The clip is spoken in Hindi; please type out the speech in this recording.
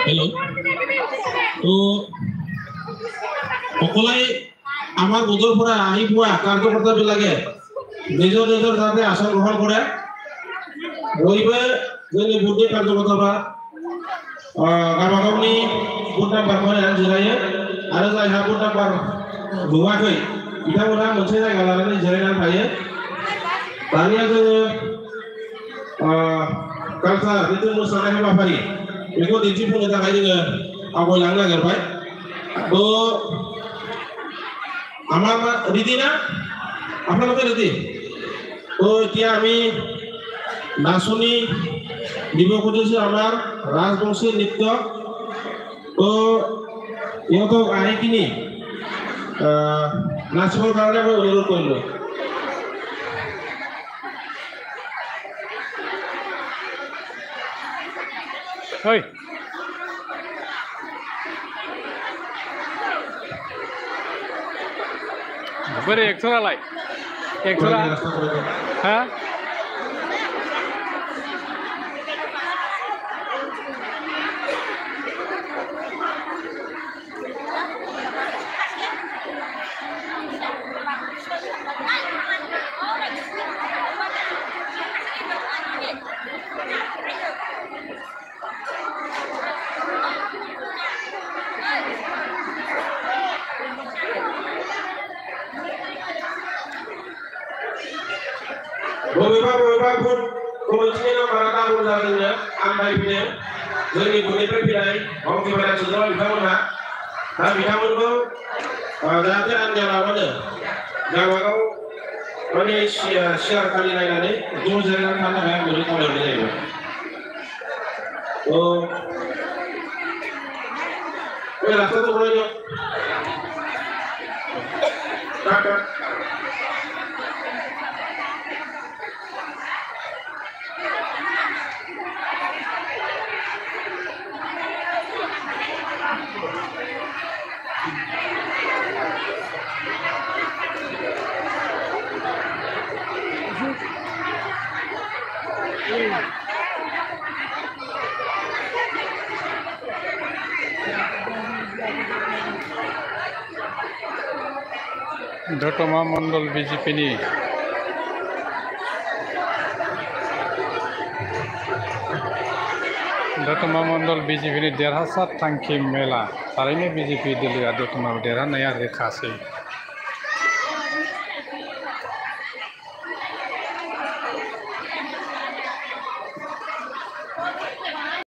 हेलो तो সকলাই আমার বুজুর পরা আহি পুয়া কার্যকর্তা বিলাকে নিজর নিজর যাতে আসন গ্রহণ করে বইবে जोंनि बुद्धि কার্যকর্তারা गावबा गावनि बुथ नाम्बार फरायनानै जिरायो आरो जायहा बुथ नाम्बार नुवाखै बिथांमोनहा मोनसे जायगा लानानै जिरायनानै थायो दानिया जोङो कालचार जितु मोसानाय हाबाफारि बेखौ दिन्थिफुंनो थाखाय जोङो आवगायलांनो नागिरबाय तो আমার রেডি না আপনারা রেডি তো এতিয়া আমি নাচনি দিব খুঁজেছি আমার রাজবংশী নৃত্য তো ইহঁতক আহি কিনি নাচিবৰ কাৰণে মই অনুৰোধ কৰিলোঁ হয় बोरै एक्सरालाय एक्सरा हा बबेबा बुथ कमिटिनि नाम्बारा डाबल जादोंनो आन्दायफैदों जोंनि बुथनिफ्राय फैनाय मावथिमारा सोद्रोमा बिथांमोनहा दा बिथांमोनखौ जाहाथे आन्दायालाबानो गावबागाव माने सियार खालि नायनानै ज' जिरायनानै थानो थाखाय आं बेखौ खावलायनाय जाहैबाय बे रास्ताखौ बनायदो दतमा मंडल बीजेपी दतमा मंडल बीजेपी देरहासार थांखि मेला थारैनो बीजेपी दोलोआ दतमायाव देरहानाया रोखासै।